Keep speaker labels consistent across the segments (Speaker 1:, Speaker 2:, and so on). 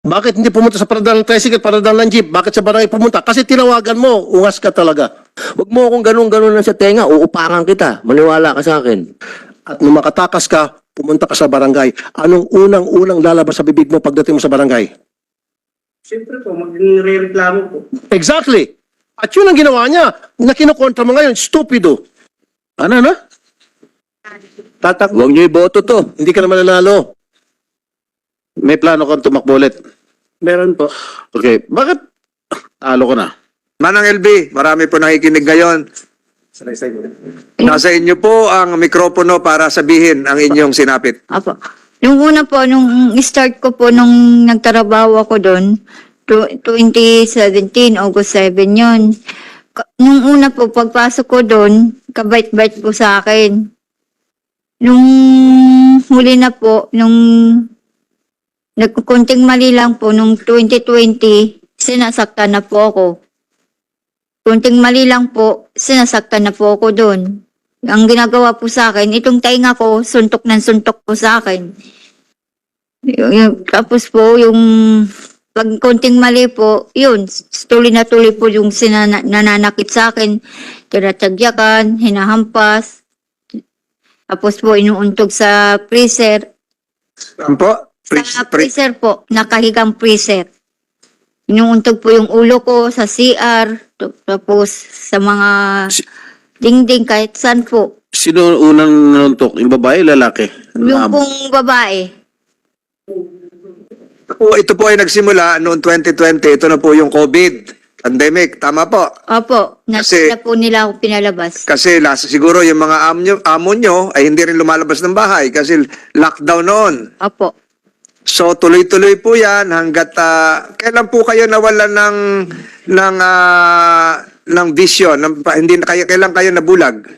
Speaker 1: Bakit hindi pumunta sa paradal ng tricycle, paradal ng jeep? Bakit sa barangay pumunta? Kasi tinawagan mo, ungas ka talaga.
Speaker 2: Huwag mo akong ganun-ganun na sa tenga, uupakan kita. Maniwala ka sa akin.
Speaker 1: At nung makatakas ka, pumunta ka sa barangay. Anong unang-unang lalabas sa bibig mo pagdating mo sa barangay?
Speaker 3: Siyempre po, magre-reklamo po.
Speaker 1: Exactly. At yun ang ginawa niya. Na kinukontra mo ngayon, stupido. Ano na?
Speaker 2: Huwag niyo iboto to.
Speaker 1: Hindi ka naman nanalo. May plano kang tumakbo ulit.
Speaker 3: Meron po.
Speaker 1: Okay. Bakit? Talo ko na.
Speaker 4: Manang LB, marami po nakikinig ngayon. Nasa inyo po ang mikropono para sabihin ang inyong sinapit.
Speaker 5: Apo. Yung una po, nung start ko po, nung nagtrabaho ako doon, 2017, August 7 yun. Nung una po, pagpasok ko doon, kabait-bait po sa akin. Nung huli na po, nung nagkukunting mali lang po, nung 2020, sinasaktan na po ako. Kunting mali lang po, sinasaktan na po ako doon. Ang ginagawa po sa akin, itong tainga ko, suntok ng suntok po sa akin. Tapos po, yung pag konting mali po, yun, tuloy na tuloy po yung nananakit sa akin. Tinatagyakan, hinahampas. Tapos po, inuuntog sa freezer.
Speaker 4: Ano po?
Speaker 5: Sa freezer po, nakahigang freezer. Inuuntog po yung ulo ko sa CR, tapos sa mga dingding kahit saan po.
Speaker 1: Sino unang nanuntok? Yung babae, lalaki?
Speaker 5: Yung pong babae.
Speaker 4: Ito po ay nagsimula noong 2020. Ito na po yung COVID pandemic. Tama po.
Speaker 5: Opo,
Speaker 4: Kasi-
Speaker 5: na po nila ako pinalabas.
Speaker 4: Kasi siguro yung mga amo nyo ay hindi rin lumalabas ng bahay kasi lockdown noon.
Speaker 5: Opo.
Speaker 4: So tuloy-tuloy po 'yan hangga't kailan po kayo nawalan ng vision, hindi na kayo kailan kayo nabulag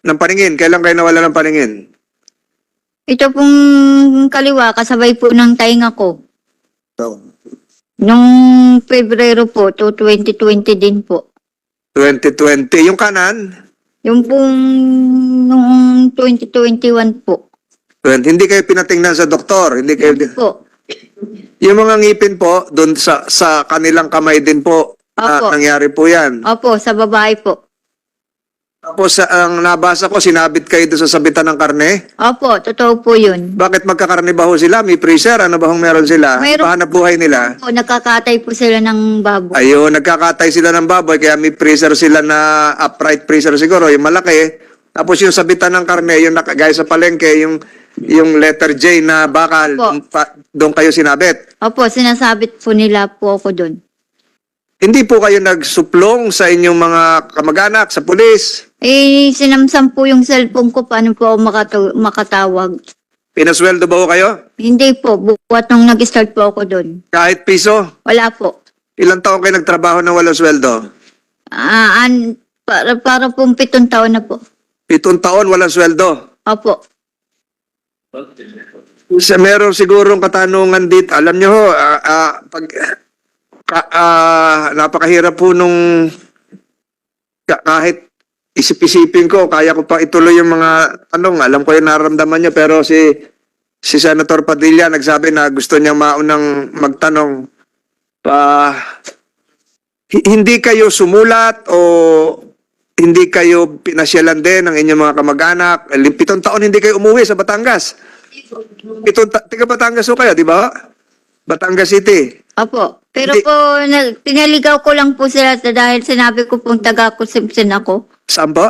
Speaker 4: ng paningin, kailan kayo nawalan ng paningin?
Speaker 5: Ito pong kaliwa, kasabay po ng tainga ko. Nung Pebrero po, to 2020 din po.
Speaker 4: 2020, yung kanan,
Speaker 5: Yung pong noong 2021 po.
Speaker 4: hindi kayo pinatingnan sa doktor, hindi kayo
Speaker 5: Po.
Speaker 4: yung mga ngipin po doon sa kanilang kamay din po
Speaker 5: Opo.
Speaker 4: nangyari po 'yan.
Speaker 5: Opo, sa babae po.
Speaker 4: Tapos ang nabasa ko, sinabit kayo doon sa sabitan ng karne.
Speaker 5: Opo, totoo po yun.
Speaker 4: Bakit magkakarne ba ho sila? May freezer? Ano ba hong meron sila?
Speaker 5: Mayroon.
Speaker 4: Pahanap buhay nila?
Speaker 5: Po, nakakatay po sila ng baboy.
Speaker 4: Ayun, nagkakatay sila ng baboy, kaya may freezer sila na upright freezer siguro, yung malaki. Tapos yung sabitan ng karne, yung gaya sa palengke, yung letter J na bakal,
Speaker 5: Opo.
Speaker 4: doon kayo sinabit.
Speaker 5: Opo, sinasabit po nila po ako doon.
Speaker 4: Hindi po kayo nagsuplong sa inyong mga kamag-anak, sa pulis?
Speaker 5: Sinamsam po yung cellphone ko, paano po ako makatawag.
Speaker 4: Pinasweldo ba ho kayo?
Speaker 5: Hindi po, buwat nung nag-start po ako doon.
Speaker 4: Kahit piso?
Speaker 5: Wala po.
Speaker 4: Ilang taon kayo nagtrabaho ng walang sweldo?
Speaker 5: Para pong 7 taon na po.
Speaker 4: 7 taon walang sweldo?
Speaker 5: Opo.
Speaker 4: Meron sigurong katanungan dito. Alam nyo ho, napakahirap po nung kahit isip-isipin ko, kaya ko pa ituloy yung mga tanong. Alam ko yung nararamdaman nyo, pero si Senator Padilla nagsabi na gusto niya maunang magtanong. Hindi kayo sumulat o hindi kayo pinasyalan din ng inyong mga kamag-anak? 7 taon hindi kayo umuwi sa Batangas. Tiga Batangas ho kayo, di ba? Batangas City.
Speaker 5: Opo. Pero
Speaker 4: Hindi.
Speaker 5: po, pinaligaw ko lang po sila dahil sinabi ko pong taga-Consumption ako.
Speaker 4: Saan ba?